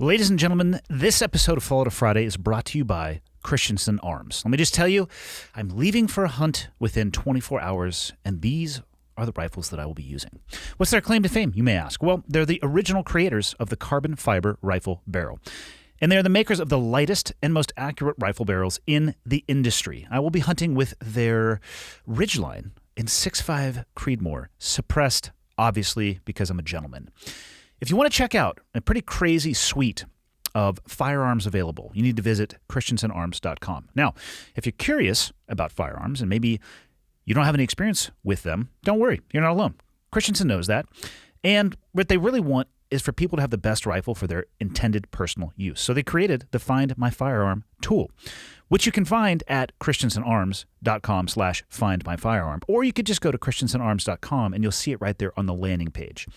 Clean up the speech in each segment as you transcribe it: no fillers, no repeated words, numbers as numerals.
Ladies and gentlemen, this episode of Fall to Friday is brought to you by Christensen Arms. Let me just tell you, I'm leaving for a hunt within 24 hours, and these are the rifles that I will be using. What's their claim to fame, you may ask? Well, they're the original creators of the carbon fiber rifle barrel. And they're the makers of the lightest and most accurate rifle barrels in the industry. I will be hunting with their Ridgeline in 6.5 Creedmoor, suppressed, obviously, because I'm a gentleman. If you want to check out a pretty crazy suite of firearms available, you need to visit christensenarms.com. Now, if you're curious about firearms and maybe you don't have any experience with them, don't worry, you're not alone. Christensen knows that. And what they really want is for people to have the best rifle for their intended personal use. So they created the Find My Firearm tool, which you can find at christensenarms.com/findmyfirearm. Or you could just go to christensenarms.com and you'll see it right there on the landing page.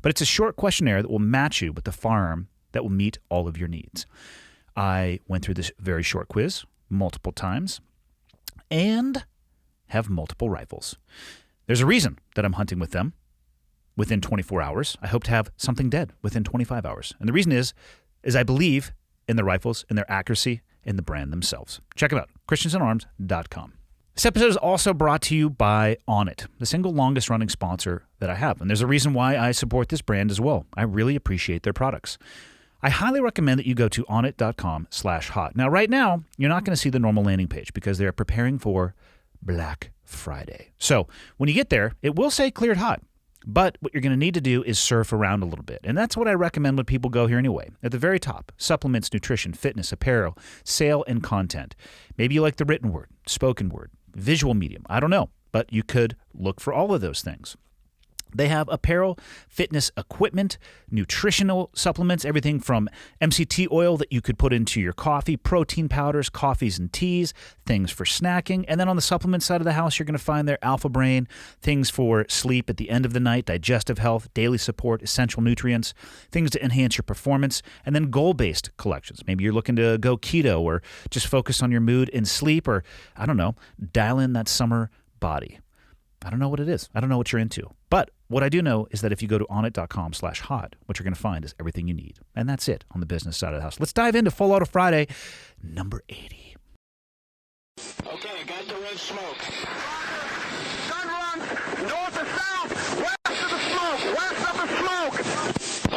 But it's a short questionnaire that will match you with the firearm that will meet all of your needs. I went through this very short quiz multiple times and have multiple rifles. There's a reason that I'm hunting with them within 24 hours. I hope to have something dead within 25 hours. And the reason is I believe in the rifles, in their accuracy, in the brand themselves. Check them out, christensenarms.com. This episode is also brought to you by Onnit, the single longest running sponsor that I have. And there's a reason why I support this brand as well. I really appreciate their products. I highly recommend that you go to onnit.com/hot. Now, right now, you're not going to see the normal landing page because they're preparing for Black Friday. So when you get there, it will say cleared hot. But what you're going to need to do is surf around a little bit. And that's what I recommend when people go here anyway. At the very top, supplements, nutrition, fitness, apparel, sale, and content. Maybe you like the written word, spoken word, visual medium. I don't know. But you could look for all of those things. They have apparel, fitness equipment, nutritional supplements, everything from MCT oil that you could put into your coffee, protein powders, coffees and teas, things for snacking. And then on the supplement side of the house, you're going to find their Alpha Brain, things for sleep at the end of the night, digestive health, daily support, essential nutrients, things to enhance your performance, and then goal-based collections. Maybe you're looking to go keto or just focus on your mood and sleep or, I don't know, dial in that summer body. I don't know what it is. I don't know what you're into. But what I do know is that if you go to onnit.com/hot, what you're going to find is everything you need. And that's it on the business side of the house. Let's dive into Full Auto Friday, number 80. Okay, got the red smoke. Gun run, north and south, west of the smoke, west of the smoke.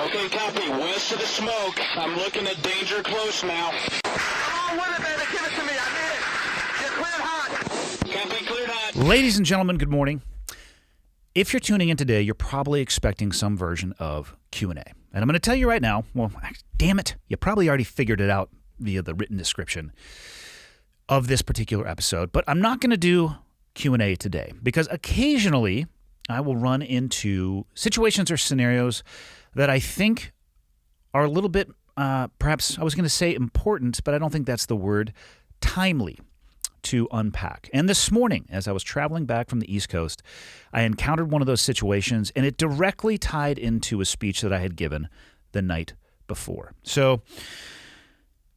Okay, copy, west of the smoke. I'm looking at danger close now. Come on with it, baby, give it to me, I need it. You're cleared hot. Copy, cleared hot. Ladies and gentlemen, good morning. If you're tuning in today, you're probably expecting some version of Q&A. And I'm going to tell you right now, well, damn it, you probably already figured it out via the written description of this particular episode. But I'm not going to do Q&A today because occasionally I will run into situations or scenarios that I think are a little bit, perhaps I was going to say important, but I don't think that's the word, timely to unpack. And this morning, as I was traveling back from the East Coast, I encountered one of those situations, and it directly tied into a speech that I had given the night before. So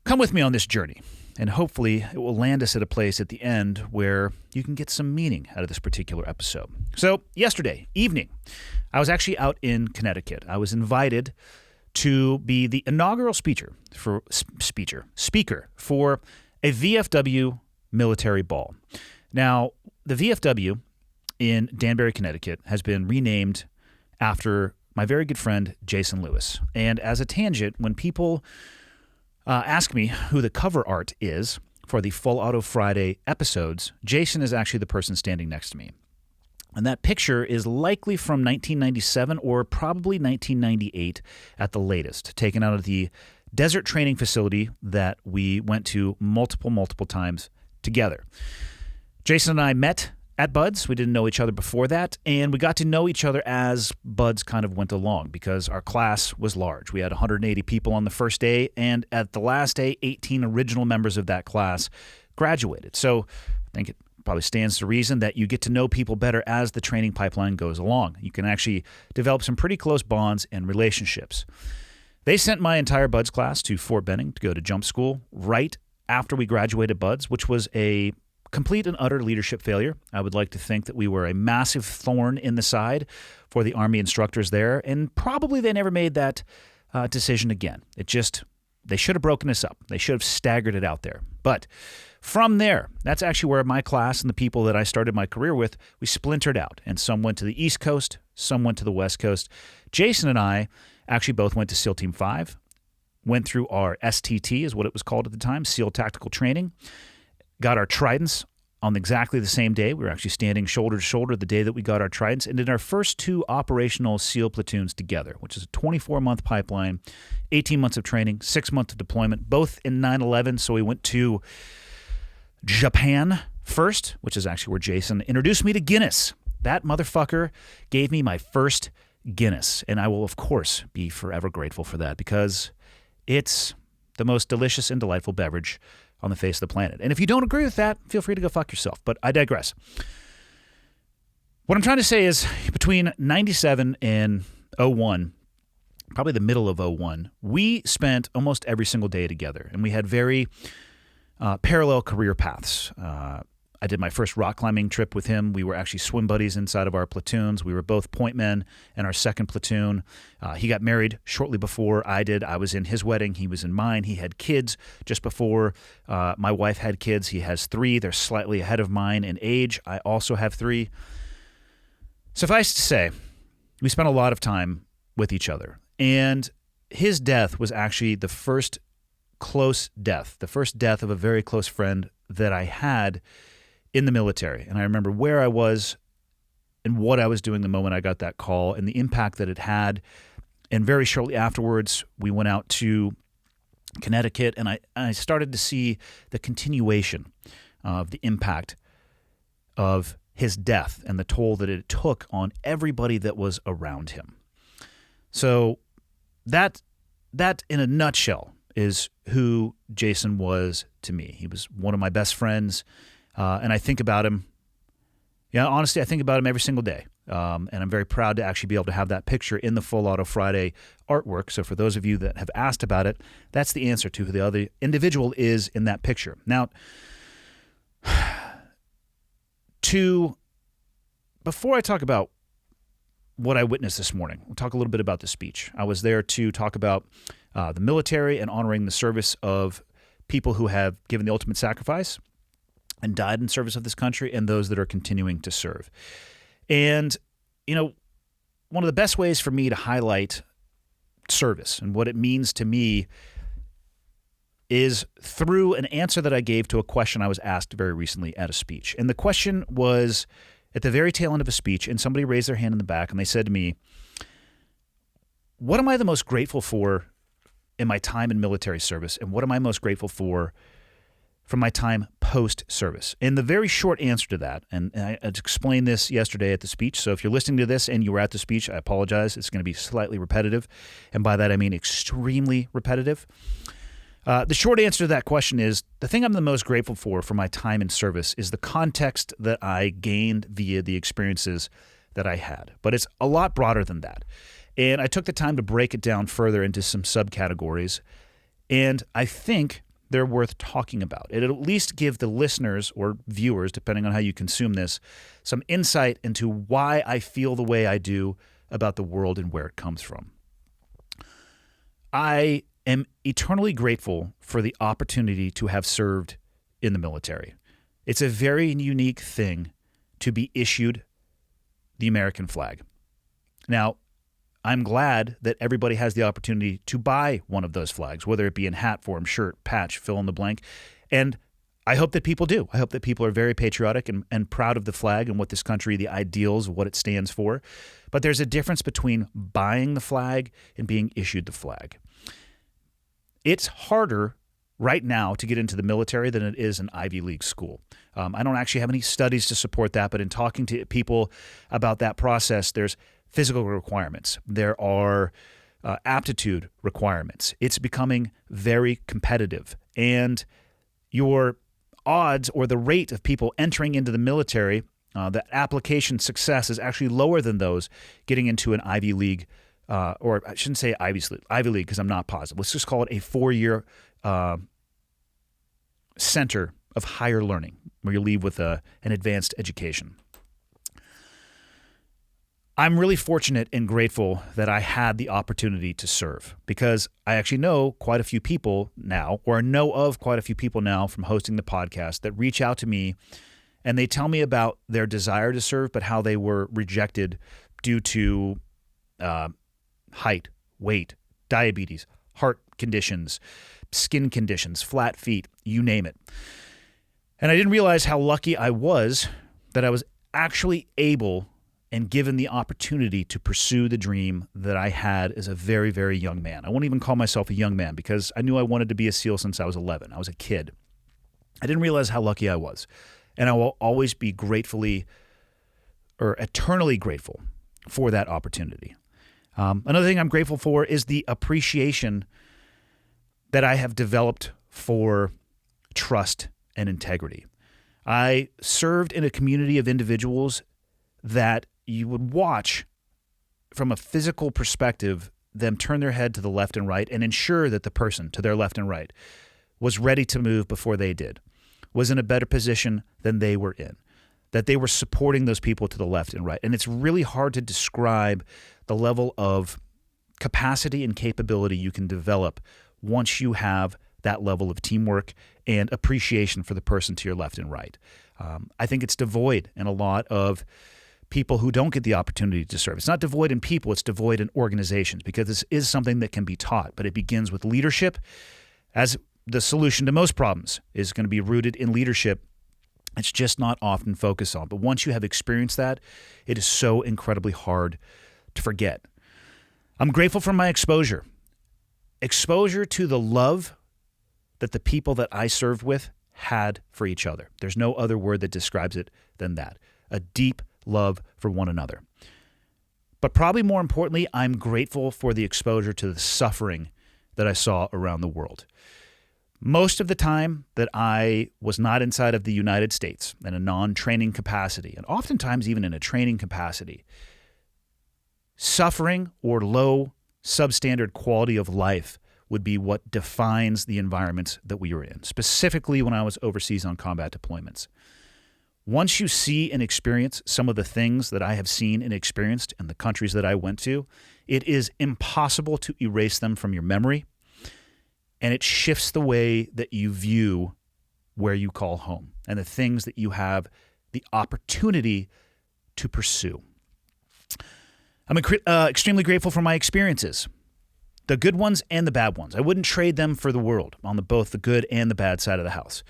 come with me on this journey, and hopefully it will land us at a place at the end where you can get some meaning out of this particular episode. So yesterday evening, I was actually out in Connecticut. I was invited to be the inaugural speaker for a VFW military ball. Now, the VFW in Danbury, Connecticut has been renamed after my very good friend, Jason Lewis. And as a tangent, when people ask me who the cover art is for the Full Auto Friday episodes, Jason is actually the person standing next to me. And that picture is likely from 1997 or probably 1998 at the latest, taken out of the desert training facility that we went to multiple times together. Jason and I met at Buds. We didn't know each other before that, and we got to know each other as Buds kind of went along because our class was large. We had 180 people on the first day, and at the last day, 18 original members of that class graduated. So I think it probably stands to reason that you get to know people better as the training pipeline goes along. You can actually develop some pretty close bonds and relationships. They sent my entire Buds class to Fort Benning to go to jump school right after we graduated Buds, which was a complete and utter leadership failure. I would like to think that we were a massive thorn in the side for the Army instructors there, and probably they never made that decision again. It just They should have broken us up. They should have staggered it out there. But from there, that's actually where my class and the people that I started my career with, we splintered out. And some went to the East Coast, some went to the West Coast. Jason and I actually both went to SEAL Team 5, went through our STT, is what it was called at the time, SEAL Tactical Training, got our Tridents on exactly the same day. We were actually standing shoulder to shoulder the day that we got our Tridents, and did our first 2 operational SEAL platoons together, which is a 24-month pipeline, 18 months of training, 6 months of deployment, both in 9/11. So we went to Japan first, which is actually where Jason introduced me to Guinness. That motherfucker gave me my first Guinness, and I will, of course, be forever grateful for that, because it's the most delicious and delightful beverage on the face of the planet. And if you don't agree with that, feel free to go fuck yourself. But I digress. What I'm trying to say is, between 97 and 01, probably the middle of 01, we spent almost every single day together. And we had very parallel career paths. I did my first rock climbing trip with him. We were actually swim buddies inside of our platoons. We were both point men in our second platoon. He got married shortly before I did. I was in his wedding. He was in mine. He had kids just before my wife had kids. He has 3. They're slightly ahead of mine in age. I also have 3. Suffice to say, we spent a lot of time with each other. And his death was actually the first close death, the first death of a very close friend that I had in the military. And I remember where I was and what I was doing the moment I got that call, and the impact that it had. And very shortly afterwards, we went out to Connecticut, and I started to see the continuation of the impact of his death and the toll that it took on everybody that was around him. So that in a nutshell is who Jason was to me. He was one of my best friends. And I think about him, honestly, I think about him every single day. And I'm very proud to actually be able to have that picture in the Full Auto Friday artwork. So for those of you that have asked about it, that's the answer to who the other individual is in that picture. Now, before I talk about what I witnessed this morning, we'll talk a little bit about the speech. I was there to talk about the military and honoring the service of people who have given the ultimate sacrifice and died in service of this country, and those that are continuing to serve. And, one of the best ways for me to highlight service and what it means to me is through an answer that I gave to a question I was asked very recently at a speech. And the question was at the very tail end of a speech, and somebody raised their hand in the back, and they said to me, "What am I the most grateful for in my time in military service, and what am I most grateful for from my time post-service?" And the very short answer to that, and I explained this yesterday at the speech, so if you're listening to this and you were at the speech, I apologize. It's going to be slightly repetitive, and by that I mean extremely repetitive. The short answer to that question is, the thing I'm the most grateful for my time in service is the context that I gained via the experiences that I had. But it's a lot broader than that. And I took the time to break it down further into some subcategories, and I think they're worth talking about. It'll at least give the listeners or viewers, depending on how you consume this, some insight into why I feel the way I do about the world and where it comes from. I am eternally grateful for the opportunity to have served in the military. It's a very unique thing to be issued the American flag. Now, I'm glad that everybody has the opportunity to buy one of those flags, whether it be in hat form, shirt, patch, fill in the blank. And I hope that people do. I hope that people are very patriotic and proud of the flag and what this country, the ideals of what it stands for. But there's a difference between buying the flag and being issued the flag. It's harder right now to get into the military than it is an Ivy League school. I don't actually have any studies to support that, but in talking to people about that process, there's physical requirements. There are aptitude requirements. It's becoming very competitive. And your odds or the rate of people entering into the military, the application success is actually lower than those getting into an Ivy League, or I shouldn't say Ivy League because I'm not positive. Let's just call it a 4-year center of higher learning where you leave with an advanced education. I'm really fortunate and grateful that I had the opportunity to serve, because I actually know quite a few people now, or know of quite a few people now from hosting the podcast, that reach out to me and they tell me about their desire to serve, but how they were rejected due to height, weight, diabetes, heart conditions, skin conditions, flat feet, you name it. And I didn't realize how lucky I was that I was actually able and given the opportunity to pursue the dream that I had as a very, very young man. I won't even call myself a young man, because I knew I wanted to be a SEAL since I was 11. I was a kid. I didn't realize how lucky I was. And I will always be eternally grateful for that opportunity. Another thing I'm grateful for is the appreciation that I have developed for trust and integrity. I served in a community of individuals that you would watch from a physical perspective them turn their head to the left and right and ensure that the person to their left and right was ready to move before they did, was in a better position than they were in, that they were supporting those people to the left and right. And it's really hard to describe the level of capacity and capability you can develop once you have that level of teamwork and appreciation for the person to your left and right. I think it's devoid in a lot of people who don't get the opportunity to serve. It's not devoid in people, it's devoid in organizations, because this is something that can be taught, but it begins with leadership. As the solution to most problems is going to be rooted in leadership, it's just not often focused on. But once you have experienced that, it is so incredibly hard to forget. I'm grateful for my exposure to the love that the people that I served with had for each other. There's no other word that describes it than that. A deep love for one another. But probably more importantly, I'm grateful for the exposure to the suffering that I saw around the world. Most of the time that I was not inside of the United States in a non-training capacity, and oftentimes even in a training capacity, suffering or low substandard quality of life would be what defines the environments that we were in, specifically when I was overseas on combat deployments. Once you see and experience some of the things that I have seen and experienced in the countries that I went to, it is impossible to erase them from your memory, and it shifts the way that you view where you call home and the things that you have the opportunity to pursue. I'm extremely grateful for my experiences, the good ones and the bad ones. I wouldn't trade them for the world on both the good and the bad side of the house.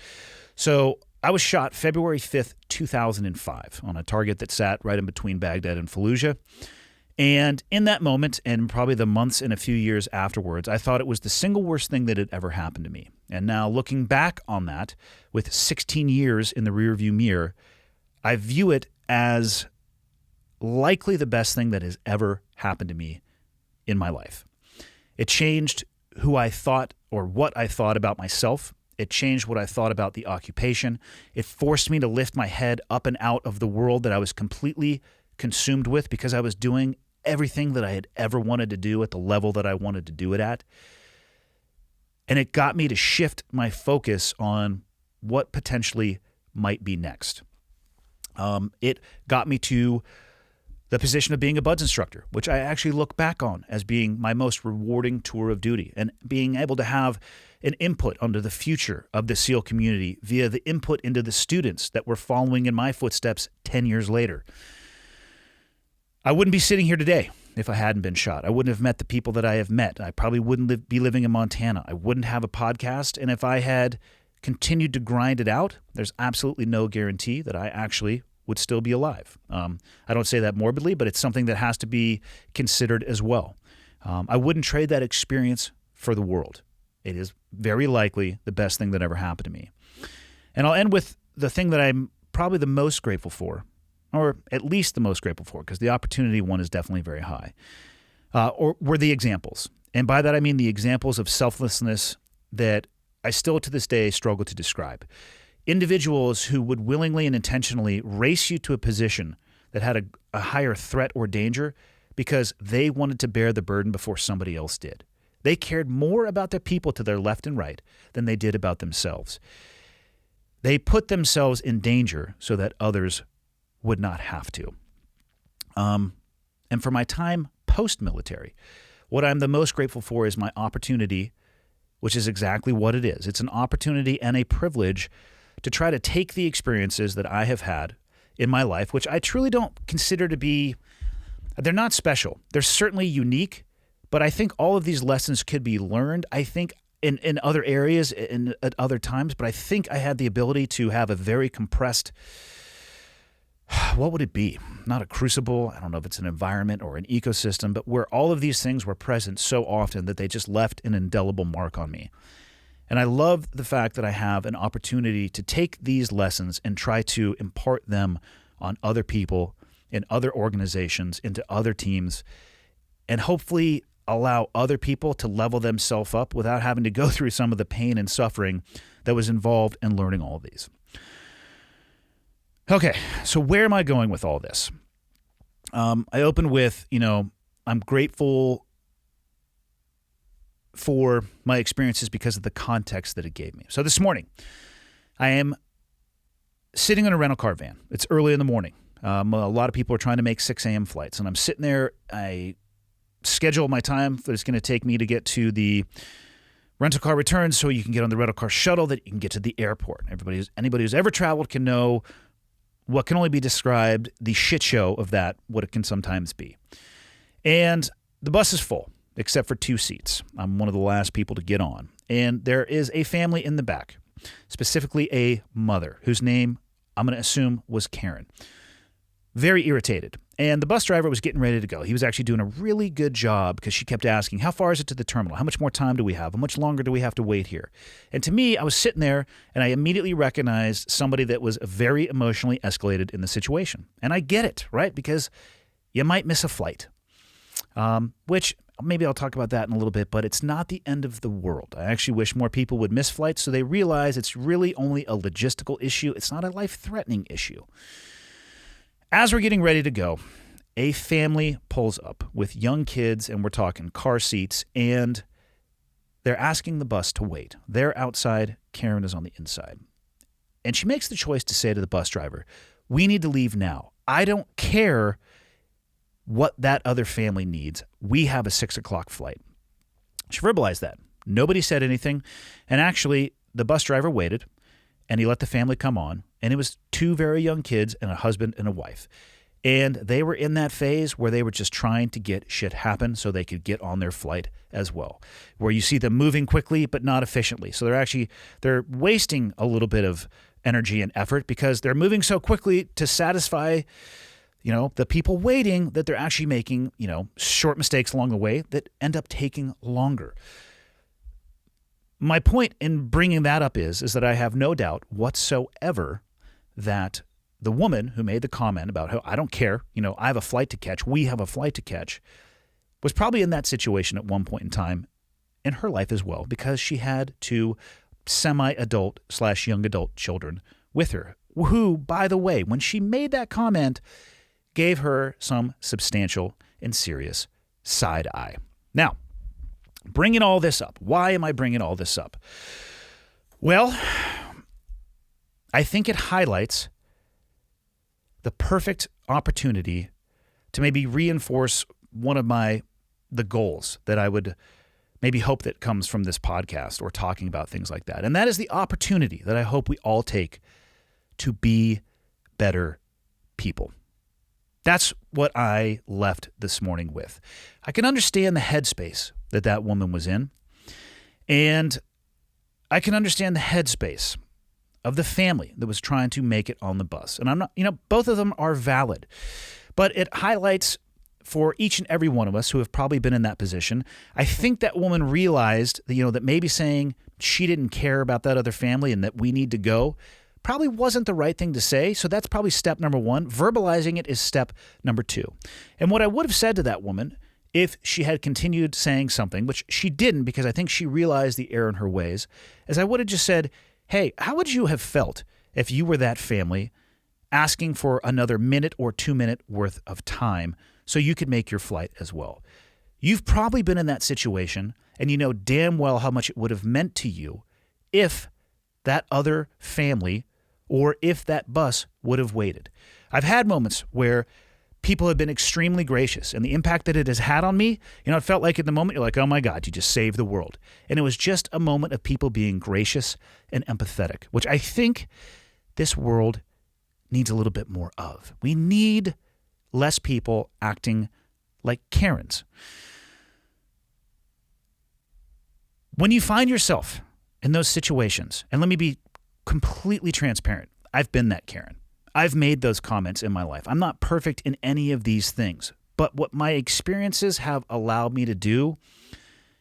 So I was shot February 5th, 2005 on a target that sat right in between Baghdad and Fallujah. And in that moment, and probably the months and a few years afterwards, I thought it was the single worst thing that had ever happened to me. And now looking back on that, with 16 years in the rearview mirror, I view it as likely the best thing that has ever happened to me in my life. It changed who I thought or what I thought about myself. It changed what I thought about the occupation. It forced me to lift my head up and out of the world that I was completely consumed with, because I was doing everything that I had ever wanted to do at the level that I wanted to do it at. And it got me to shift my focus on what potentially might be next. It got me to the position of being a BUD/S instructor, which I actually look back on as being my most rewarding tour of duty, and being able to have an input onto the future of the SEAL community via the input into the students that were following in my footsteps 10 years later. I wouldn't be sitting here today if I hadn't been shot. I wouldn't have met the people that I have met. I probably wouldn't be living in Montana. I wouldn't have a podcast. And if I had continued to grind it out, there's absolutely no guarantee that I actually would still be alive. I don't say that morbidly, but it's something that has to be considered as well. I wouldn't trade that experience for the world. It is very likely the best thing that ever happened to me. And I'll end with the thing that I'm probably the most grateful for, or at least the most grateful for, because the opportunity one is definitely very high, or were the examples. And by that I mean the examples of selflessness that I still to this day struggle to describe. Individuals who would willingly and intentionally race you to a position that had a higher threat or danger because they wanted to bear the burden before somebody else did. They cared more about their people to their left and right than they did about themselves. They put themselves in danger so that others would not have to. And for my time post-military, what I'm the most grateful for is my opportunity, which is exactly what it is. It's an opportunity and a privilege to try to take the experiences that I have had in my life, which I truly don't consider to be, they're not special. They're certainly unique, but I think all of these lessons could be learned, I think, in other areas at other times. But I think I had the ability to have a very compressed, what would it be? Not a crucible. I don't know if it's an environment or an ecosystem, but where all of these things were present so often that they just left an indelible mark on me. And I love the fact that I have an opportunity to take these lessons and try to impart them on other people, in other organizations, into other teams, and hopefully allow other people to level themselves up without having to go through some of the pain and suffering that was involved in learning all of these. Okay, so where am I going with all this? I opened with, I'm grateful for my experiences because of the context that it gave me. So this morning, I am sitting in a rental car van. It's early in the morning. A lot of people are trying to make 6 a.m. flights, and I'm sitting there. I schedule my time that it's going to take me to get to the rental car returns so you can get on the rental car shuttle that you can get to the airport. Anybody who's ever traveled can know what can only be described the shit show of that, what it can sometimes be. And the bus is full, except for 2 seats. I'm one of the last people to get on. And there is a family in the back, specifically a mother, whose name I'm going to assume was Karen. Very irritated. And the bus driver was getting ready to go. He was actually doing a really good job because she kept asking, how far is it to the terminal? How much more time do we have? How much longer do we have to wait here? And to me, I was sitting there and I immediately recognized somebody that was very emotionally escalated in the situation. And I get it, right? Because you might miss a flight, which maybe I'll talk about that in a little bit, but it's not the end of the world. I actually wish more people would miss flights so they realize it's really only a logistical issue. It's not a life-threatening issue. As we're getting ready to go, a family pulls up with young kids, and we're talking car seats, and they're asking the bus to wait. They're outside. Karen is on the inside. And she makes the choice to say to the bus driver, we need to leave now. I don't care what that other family needs. We have a 6 o'clock flight. She verbalized that. Nobody said anything. And actually, the bus driver waited, and he let the family come on. And it was 2 very young kids and a husband and a wife. And they were in that phase where they were just trying to get shit happen so they could get on their flight as well, where you see them moving quickly but not efficiently. So they're wasting a little bit of energy and effort because they're moving so quickly to satisfy, the people waiting, that they're actually making, short mistakes along the way that end up taking longer. My point in bringing that up is that I have no doubt whatsoever that the woman who made the comment about how I don't care, I have a flight to catch, we have a flight to catch, was probably in that situation at one point in time in her life as well, because she had 2 semi-adult / young adult children with her, who, by the way, when she made that comment, gave her some substantial and serious side eye. Now, bringing all this up. Why am I bringing all this up? Well, I think it highlights the perfect opportunity to maybe reinforce one of the goals that I would maybe hope that comes from this podcast or talking about things like that. And that is the opportunity that I hope we all take to be better people. That's what I left this morning with. I can understand the headspace that woman was in, and I can understand the headspace of the family that was trying to make it on the bus. And I'm not, both of them are valid, but it highlights for each and every one of us who have probably been in that position. I think that woman realized that, that maybe saying she didn't care about that other family and that we need to go probably wasn't the right thing to say. So that's probably step number 1. Verbalizing it is step number 2. And what I would have said to that woman, if she had continued saying something, which she didn't because I think she realized the error in her ways, is I would have just said, hey, how would you have felt if you were that family asking for another minute or 2 minute worth of time so you could make your flight as well? You've probably been in that situation, and you know damn well how much it would have meant to you if that other family or if that bus would have waited. I've had moments where people have been extremely gracious, and the impact that it has had on me, it felt like at the moment, you're like, oh my God, you just saved the world. And it was just a moment of people being gracious and empathetic, which I think this world needs a little bit more of. We need less people acting like Karens. When you find yourself in those situations, and let me be completely transparent, I've been that Karen. I've made those comments in my life. I'm not perfect in any of these things, but what my experiences have allowed me to do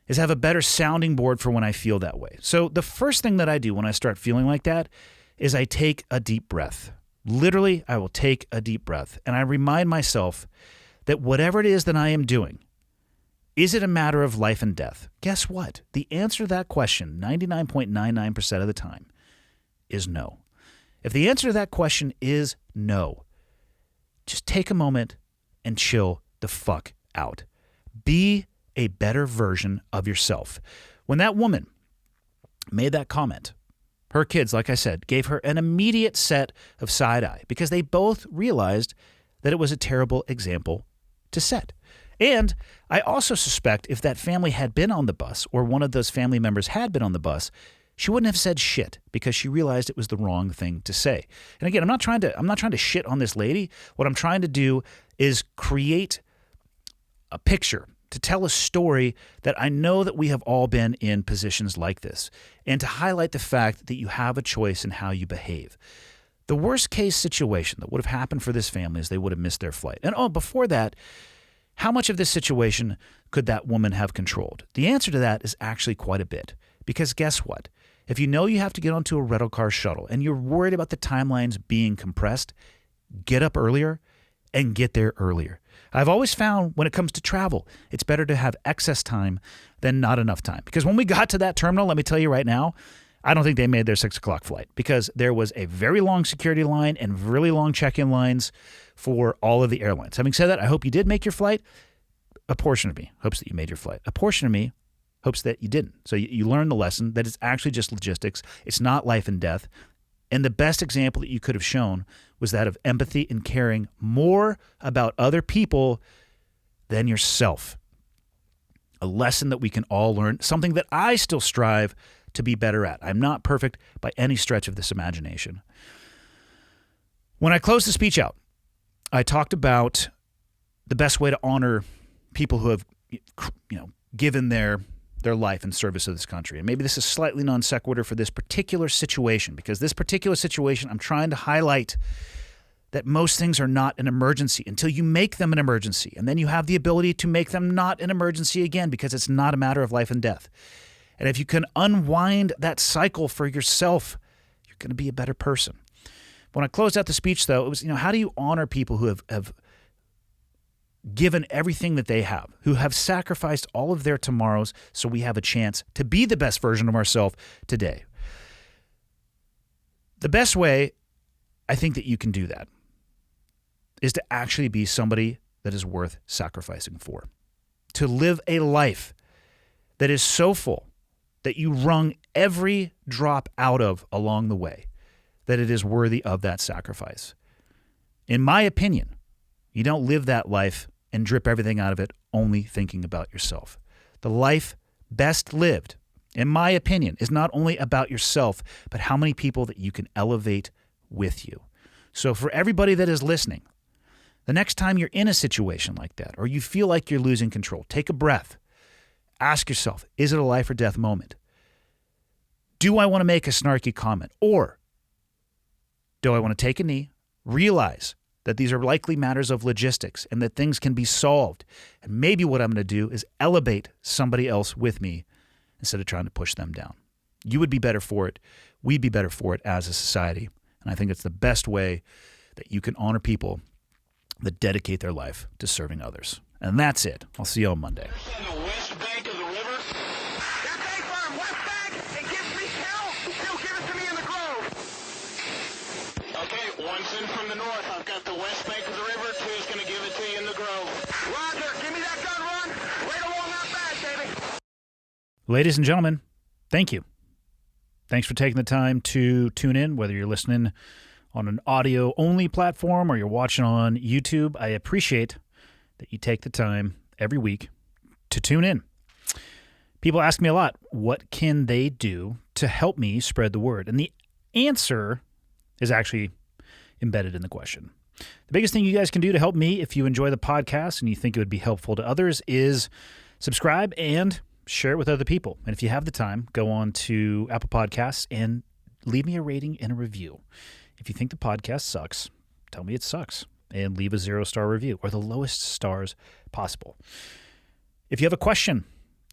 is have a better sounding board for when I feel that way. So the first thing that I do when I start feeling like that is I take a deep breath. Literally, I will take a deep breath, and I remind myself that whatever it is that I am doing, is it a matter of life and death? Guess what? The answer to that question, 99.99% of the time, is no. If the answer to that question is no, just take a moment and chill the fuck out. Be a better version of yourself. When that woman made that comment, her kids, like I said, gave her an immediate set of side eye because they both realized that it was a terrible example to set. And I also suspect if that family had been on the bus or one of those family members had been on the bus, she wouldn't have said shit because she realized it was the wrong thing to say. And again, I'm not trying to shit on this lady. What I'm trying to do is create a picture to tell a story that I know that we have all been in positions like this, and to highlight the fact that you have a choice in how you behave. The worst case situation that would have happened for this family is they would have missed their flight. And before that, how much of this situation could that woman have controlled? The answer to that is actually quite a bit. Because guess what? If you know you have to get onto a rental car shuttle and you're worried about the timelines being compressed, get up earlier and get there earlier. I've always found when it comes to travel, it's better to have excess time than not enough time. Because when we got to that terminal, let me tell you right now, I don't think they made their 6 o'clock flight because there was a very long security line and really long check-in lines for all of the airlines. Having said that, I hope you did make your flight. A portion of me hopes that you made your flight. A portion of me hopes that you didn't. So you learned the lesson that it's actually just logistics. It's not life and death. And the best example that you could have shown was that of empathy and caring more about other people than yourself. A lesson that we can all learn, something that I still strive to be better at. I'm not perfect by any stretch of this imagination. When I closed the speech out, I talked about the best way to honor people who have, given their life in service of this country. And maybe this is slightly non sequitur for this particular situation, because this particular situation, I'm trying to highlight that most things are not an emergency until you make them an emergency. And then you have the ability to make them not an emergency again, because it's not a matter of life and death. And if you can unwind that cycle for yourself, you're going to be a better person. When I closed out the speech, though, it was, how do you honor people who have given everything that they have, who have sacrificed all of their tomorrows so we have a chance to be the best version of ourselves today? The best way I think that you can do that is to actually be somebody that is worth sacrificing for. To live a life that is so full that you wrung every drop out of along the way, that it is worthy of that sacrifice. In my opinion, you don't live that life and drip everything out of it only thinking about yourself. The life best lived, in my opinion, is not only about yourself, but how many people that you can elevate with you. So for everybody that is listening, the next time you're in a situation like that, or you feel like you're losing control, take a breath. Ask yourself, is it a life or death moment? Do I want to make a snarky comment? Or do I want to take a knee, realize that these are likely matters of logistics and that things can be solved? And maybe what I'm going to do is elevate somebody else with me instead of trying to push them down. You would be better for it. We'd be better for it as a society. And I think it's the best way that you can honor people that dedicate their life to serving others. And that's it. I'll see you on Monday. On the west bank of the river. That's A firm, west bank. It gives me hell. Still give it to me in the grove. Okay, one's in from the north. I've got the west bank of the river. Two's going to give it to you in the grove. Roger, give me that gun run. Right along that bag, baby. Ladies and gentlemen, thank you. Thanks for taking the time to tune in, whether you're listening on an audio-only platform or you're watching on YouTube, I appreciate that you take the time every week to tune in. People ask me a lot, what can they do to help me spread the word? And the answer is actually embedded in the question. The biggest thing you guys can do to help me if you enjoy the podcast and you think it would be helpful to others is subscribe and share it with other people. And if you have the time, go on to Apple Podcasts and leave me a rating and a review. If you think the podcast sucks, tell me it sucks and leave a 0-star review or the lowest stars possible. If you have a question,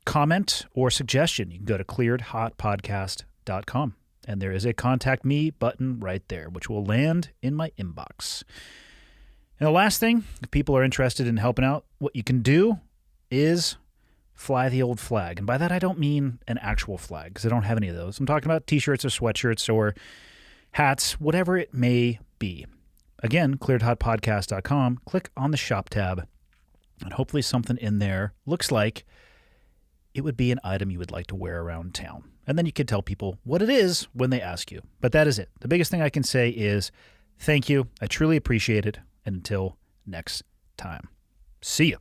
comment, or suggestion, you can go to clearedhotpodcast.com. And there is a contact me button right there, which will land in my inbox. And the last thing, if people are interested in helping out, what you can do is fly the old flag. And by that, I don't mean an actual flag, because I don't have any of those. I'm talking about t-shirts or sweatshirts or hats, whatever it may be. Again, clearedhotpodcast.com. Click on the shop tab, and hopefully something in there looks like it would be an item you would like to wear around town. And then you can tell people what it is when they ask you. But that is it. The biggest thing I can say is thank you. I truly appreciate it. And until next time, see you.